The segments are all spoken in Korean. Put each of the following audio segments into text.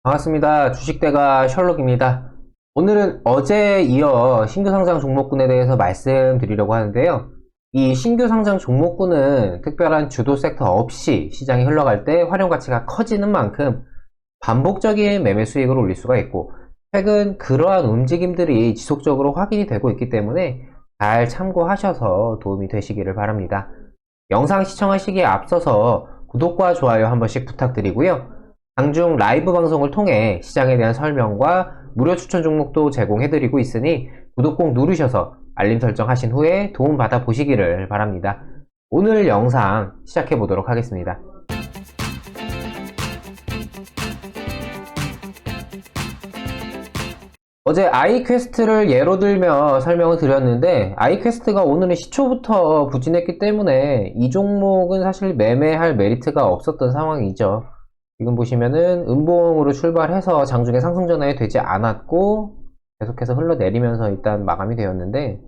반갑습니다. 주식대가 셜록입니다. 오늘은 어제에 이어 신규 상장 종목군에 대해서 말씀드리려고 하는데요. 이 신규 상장 종목군은 특별한 주도 섹터 없이 시장이 흘러갈 때 활용 가치가 커지는 만큼 반복적인 매매 수익을 올릴 수가 있고, 최근 그러한 움직임들이 지속적으로 확인이 되고 있기 때문에 잘 참고하셔서 도움이 되시기를 바랍니다. 영상 시청하시기에 앞서서 구독과 좋아요 한 번씩 부탁드리고요. 장중 라이브 방송을 통해 시장에 대한 설명과 무료 추천 종목도 제공해드리고 있으니 구독 꼭 누르셔서 알림 설정하신 후에 도움받아 보시기를 바랍니다. 오늘 영상 시작해 보도록 하겠습니다. 어제 아이퀘스트를 예로 들며 설명을 드렸는데, 아이퀘스트가 오늘은 시초부터 부진했기 때문에 이 종목은 사실 매매할 메리트가 없었던 상황이죠. 지금 보시면은 음봉으로 출발해서 장중에 상승 전환이 되지 않았고 계속해서 흘러내리면서 일단 마감이 되었는데,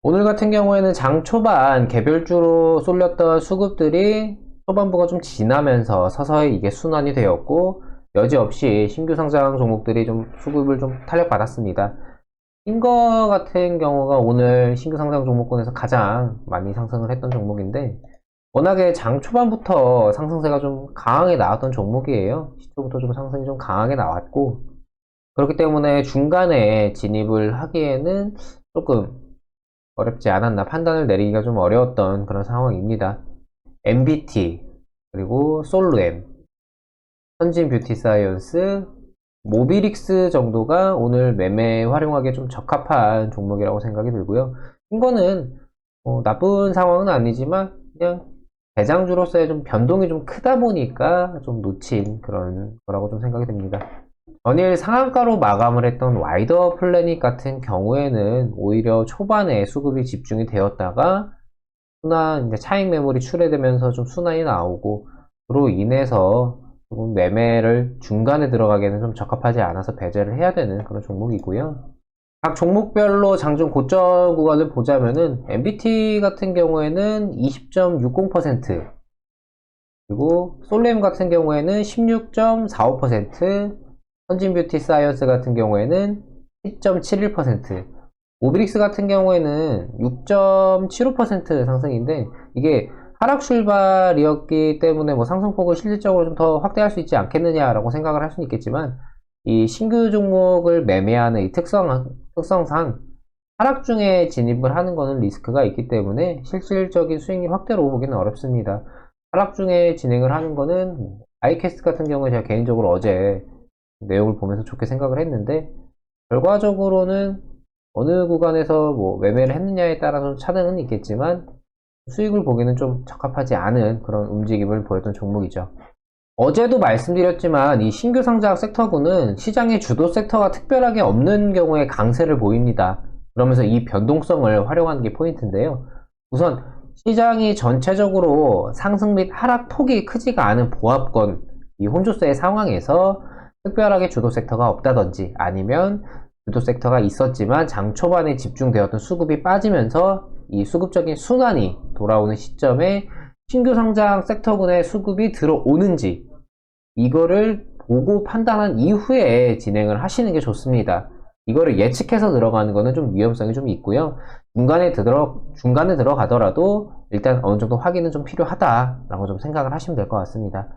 오늘 같은 경우에는 장 초반 개별주로 쏠렸던 수급들이 초반부가 좀 지나면서 서서히 이게 순환이 되었고, 여지없이 신규 상장 종목들이 좀 수급을 좀 탄력받았습니다. 흰거 같은 경우가 오늘 신규 상장 종목군에서 가장 많이 상승을 했던 종목인데, 워낙에 장 초반부터 상승세가 좀 강하게 나왔던 종목이에요. 시초부터 좀 상승이 좀 강하게 나왔고, 그렇기 때문에 중간에 진입을 하기에는 조금 어렵지 않았나, 판단을 내리기가 좀 어려웠던 그런 상황입니다. MBT, 그리고 솔루엠, 선진뷰티사이언스, 모비릭스 정도가 오늘 매매 활용하기에 좀 적합한 종목이라고 생각이 들고요. 이거는 나쁜 상황은 아니지만 그냥 대장주로서의 좀 변동이 좀 크다 보니까 좀 놓친 그런 거라고 좀 생각이 듭니다. 전일 상한가로 마감을 했던 와이더 플래닛 같은 경우에는 오히려 초반에 수급이 집중이 되었다가 순환, 이제 차익 매물이 출회되면서 좀 순환이 나오고, 그로 인해서 조금 매매를 중간에 들어가기에는 좀 적합하지 않아서 배제를 해야 되는 그런 종목이고요. 각 종목별로 장중 고점 구간을 보자면은 MBT 같은 경우에는 20.60%, 그리고 솔렘 같은 경우에는 16.45%, 선진뷰티 사이언스 같은 경우에는 10.71%, 오브릭스 같은 경우에는 6.75% 상승인데, 이게 하락 출발이었기 때문에 뭐 상승폭을 실질적으로 좀 더 확대할 수 있지 않겠느냐라고 생각을 할 수는 있겠지만, 이 신규 종목을 매매하는 이 특성상 하락 중에 진입을 하는 것은 리스크가 있기 때문에 실질적인 수익률 확대로 보기는 어렵습니다. 하락 중에 진행을 하는 거는 아이캐스트 같은 경우에 제가 개인적으로 어제 내용을 보면서 좋게 생각을 했는데, 결과적으로는 어느 구간에서 뭐 매매를 했느냐에 따라서 차등은 있겠지만 수익을 보기는 좀 적합하지 않은 그런 움직임을 보였던 종목이죠. 어제도 말씀드렸지만 이 신규 상장 섹터군은 시장의 주도 섹터가 특별하게 없는 경우에 강세를 보입니다. 그러면서 이 변동성을 활용하는 게 포인트인데요. 우선 시장이 전체적으로 상승 및 하락 폭이 크지가 않은 보합권, 이 혼조세의 상황에서 특별하게 주도 섹터가 없다든지, 아니면 주도 섹터가 있었지만 장 초반에 집중되었던 수급이 빠지면서 이 수급적인 순환이 돌아오는 시점에 신규 상장 섹터군의 수급이 들어오는지, 이거를 보고 판단한 이후에 진행을 하시는 게 좋습니다. 이거를 예측해서 들어가는 거는 좀 위험성이 좀 있고요. 중간에 들어가더라도 일단 어느 정도 확인은 좀 필요하다라고 좀 생각을 하시면 될 것 같습니다.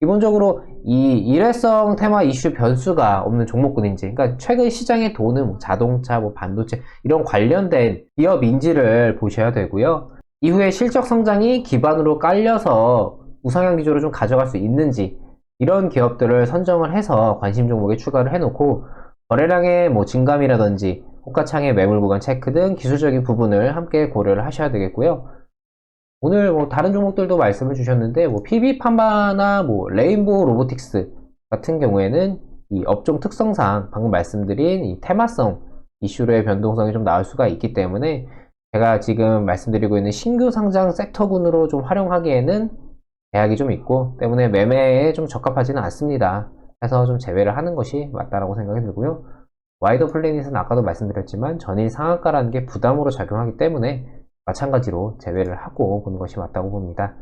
기본적으로 이 일회성 테마 이슈 변수가 없는 종목군인지, 그러니까 최근 시장에 도는 뭐 자동차, 뭐 반도체 이런 관련된 기업인지를 보셔야 되고요. 이후에 실적 성장이 기반으로 깔려서 우상향 기조로 좀 가져갈 수 있는지, 이런 기업들을 선정을 해서 관심 종목에 추가를 해놓고, 거래량의 뭐 증감이라든지 호가창의 매물 구간 체크 등 기술적인 부분을 함께 고려를 하셔야 되겠고요. 오늘 뭐 다른 종목들도 말씀을 주셨는데, 뭐 PB판바나 뭐 레인보우 로보틱스 같은 경우에는 이 업종 특성상 방금 말씀드린 이 테마성 이슈로의 변동성이 좀 나올 수가 있기 때문에, 제가 지금 말씀드리고 있는 신규 상장 섹터군으로 좀 활용하기에는 제약이 좀 있고 때문에 매매에 좀 적합하지는 않습니다. 해서 좀 제외를 하는 것이 맞다라고 생각이 들고요. 와이더 플래닛은 아까도 말씀드렸지만 전일 상한가라는 게 부담으로 작용하기 때문에 마찬가지로 제외를 하고 보는 것이 맞다고 봅니다.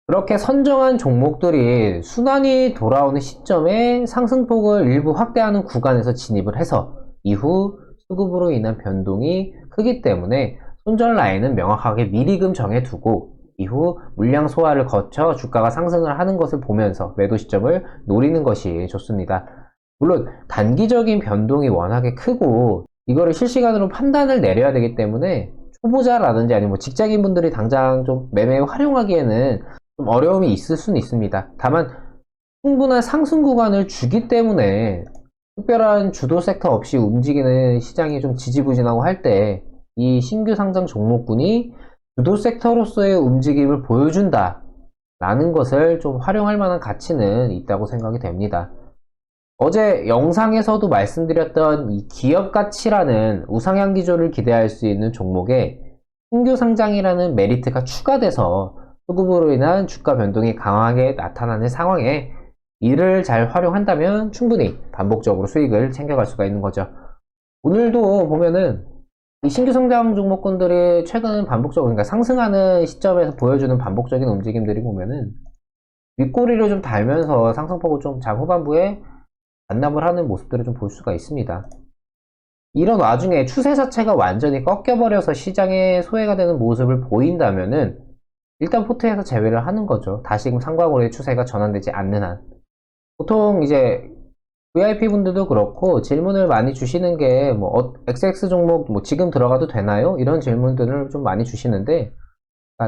그렇게 선정한 종목들이 순환이 돌아오는 시점에 상승폭을 일부 확대하는 구간에서 진입을 해서 이후 수급으로 인한 변동이 크기 때문에 손절 라인은 명확하게 미리금 정해두고 이후 물량 소화를 거쳐 주가가 상승을 하는 것을 보면서 매도 시점을 노리는 것이 좋습니다. 물론 단기적인 변동이 워낙에 크고 이거를 실시간으로 판단을 내려야 되기 때문에 초보자라든지 아니면 뭐 직장인분들이 당장 좀 매매 활용하기에는 좀 어려움이 있을 수는 있습니다. 다만 충분한 상승 구간을 주기 때문에 특별한 주도 섹터 없이 움직이는 시장이 좀 지지부진하고 할 때 이 신규 상장 종목군이 주도 섹터로서의 움직임을 보여준다 라는 것을 좀 활용할 만한 가치는 있다고 생각이 됩니다. 어제 영상에서도 말씀드렸던 이 기업 가치라는 우상향 기조를 기대할 수 있는 종목에 신규 상장이라는 메리트가 추가돼서 수급으로 인한 주가 변동이 강하게 나타나는 상황에 이를 잘 활용한다면 충분히 반복적으로 수익을 챙겨갈 수가 있는 거죠. 오늘도 보면은 이 신규 성장 종목군들이 최근 반복적으로 그러니까 상승하는 시점에서 보여주는 반복적인 움직임들이 보면은 윗꼬리를 좀 달면서 상승폭을 좀 장 후반부에 반납을 하는 모습들을 좀 볼 수가 있습니다. 이런 와중에 추세 자체가 완전히 꺾여버려서 시장에 소외가 되는 모습을 보인다면은 일단 포트에서 제외를 하는 거죠. 다시금 상관고리의 추세가 전환되지 않는 한. 보통 이제 VIP 분들도 그렇고 질문을 많이 주시는 게 뭐 XX 종목 뭐 지금 들어가도 되나요? 이런 질문들을 좀 많이 주시는데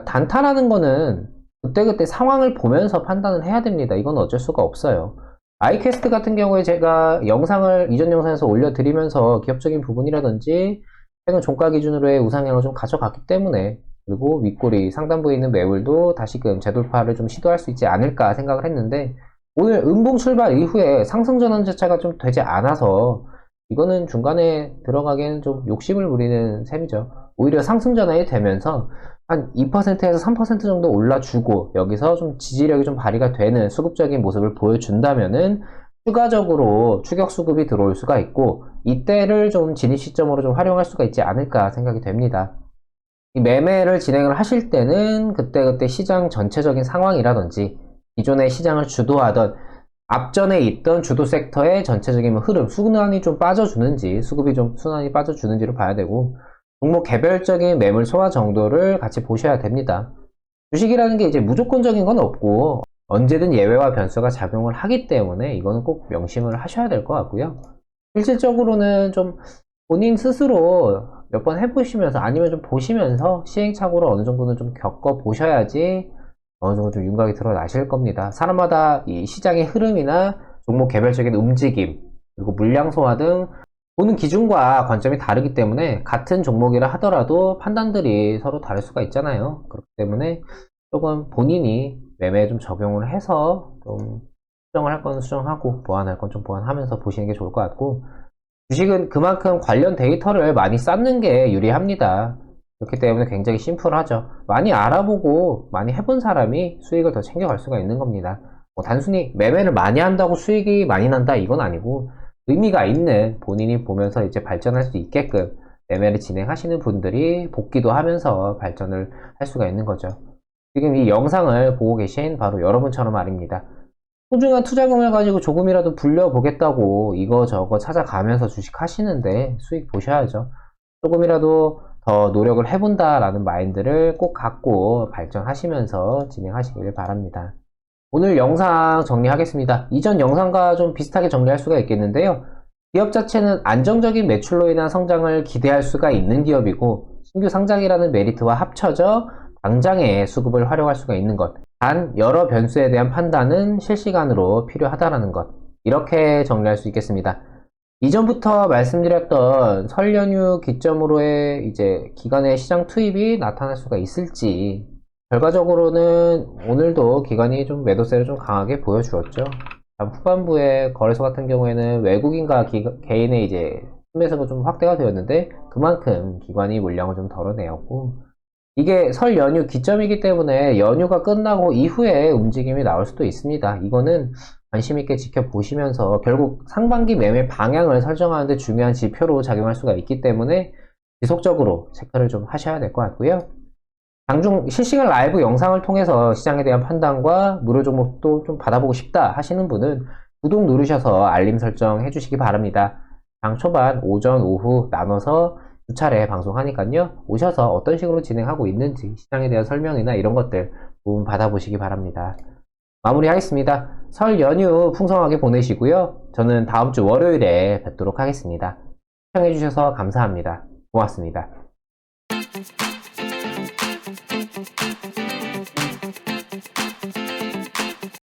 단타라는 거는 그때그때 상황을 보면서 판단을 해야 됩니다. 이건 어쩔 수가 없어요. 아이캐스트 같은 경우에 제가 영상을 이전 영상에서 올려드리면서 기업적인 부분이라든지 최근 종가 기준으로의 우상향을 좀 가져갔기 때문에 그리고 윗꼬리 상단부에 있는 매물도 다시금 재돌파를 좀 시도할 수 있지 않을까 생각을 했는데 오늘 음봉 출발 이후에 상승 전환 자체가 좀 되지 않아서 이거는 중간에 들어가기에는 좀 욕심을 부리는 셈이죠. 오히려 상승 전환이 되면서 한 2%에서 3% 정도 올라주고 여기서 좀 지지력이 좀 발휘가 되는 수급적인 모습을 보여준다면은 추가적으로 추격 수급이 들어올 수가 있고 이때를 좀 진입 시점으로 좀 활용할 수가 있지 않을까 생각이 됩니다. 이 매매를 진행을 하실 때는 그때그때 시장 전체적인 상황이라든지 기존의 시장을 주도하던 앞전에 있던 주도 섹터의 전체적인 흐름, 순환이 좀 빠져주는지, 수급이 좀 순환이 빠져주는지를 봐야 되고, 종목 개별적인 매물 소화 정도를 같이 보셔야 됩니다. 주식이라는 게 이제 무조건적인 건 없고, 언제든 예외와 변수가 작용을 하기 때문에 이거는 꼭 명심을 하셔야 될 것 같고요. 실질적으로는 좀 본인 스스로 몇 번 해보시면서 아니면 좀 보시면서 시행착오를 어느 정도는 좀 겪어보셔야지 어느 정도 좀 윤곽이 드러나실 겁니다. 사람마다 이 시장의 흐름이나 종목 개별적인 움직임, 그리고 물량 소화 등 보는 기준과 관점이 다르기 때문에 같은 종목이라 하더라도 판단들이 서로 다를 수가 있잖아요. 그렇기 때문에 조금 본인이 매매에 좀 적용을 해서 좀 수정을 할 건 수정하고 보완할 건 좀 보완하면서 보시는 게 좋을 것 같고 주식은 그만큼 관련 데이터를 많이 쌓는 게 유리합니다. 그렇기 때문에 굉장히 심플하죠. 많이 알아보고 많이 해본 사람이 수익을 더 챙겨갈 수가 있는 겁니다. 뭐 단순히 매매를 많이 한다고 수익이 많이 난다 이건 아니고 의미가 있는 본인이 보면서 이제 발전할 수 있게끔 매매를 진행하시는 분들이 복귀도 하면서 발전을 할 수가 있는 거죠. 지금 이 영상을 보고 계신 바로 여러분처럼 말입니다. 소중한 투자금을 가지고 조금이라도 불려보겠다고 이거저거 찾아가면서 주식 하시는데 수익 보셔야죠. 조금이라도 더 노력을 해본다라는 마인드를 꼭 갖고 발전하시면서 진행하시길 바랍니다. 오늘 영상 정리하겠습니다. 이전 영상과 좀 비슷하게 정리할 수가 있겠는데요. 기업 자체는 안정적인 매출로 인한 성장을 기대할 수가 있는 기업이고 신규 상장이라는 메리트와 합쳐져 당장의 수급을 활용할 수가 있는 것. 단 여러 변수에 대한 판단은 실시간으로 필요하다는 것. 이렇게 정리할 수 있겠습니다. 이전부터 말씀드렸던 설 연휴 기점으로의 이제 기관의 시장 투입이 나타날 수가 있을지 결과적으로는 오늘도 기관이 좀 매도세를 좀 강하게 보여주었죠. 후반부에 거래소 같은 경우에는 외국인과 개인의 이제 순매수가 좀 확대가 되었는데 그만큼 기관이 물량을 좀 덜어내었고 이게 설 연휴 기점이기 때문에 연휴가 끝나고 이후에 움직임이 나올 수도 있습니다. 이거는 관심 있게 지켜보시면서 결국 상반기 매매 방향을 설정하는 데 중요한 지표로 작용할 수가 있기 때문에 지속적으로 체크를 좀 하셔야 될 것 같고요. 장중 실시간 라이브 영상을 통해서 시장에 대한 판단과 무료 종목도 좀 받아보고 싶다 하시는 분은 구독 누르셔서 알림 설정 해주시기 바랍니다. 장 초반, 오전, 오후 나눠서 두 차례 방송하니까요. 오셔서 어떤 식으로 진행하고 있는지 시장에 대한 설명이나 이런 것들 도움 받아보시기 바랍니다. 마무리하겠습니다. 설 연휴 풍성하게 보내시고요. 저는 다음 주 월요일에 뵙도록 하겠습니다. 시청해주셔서 감사합니다. 고맙습니다.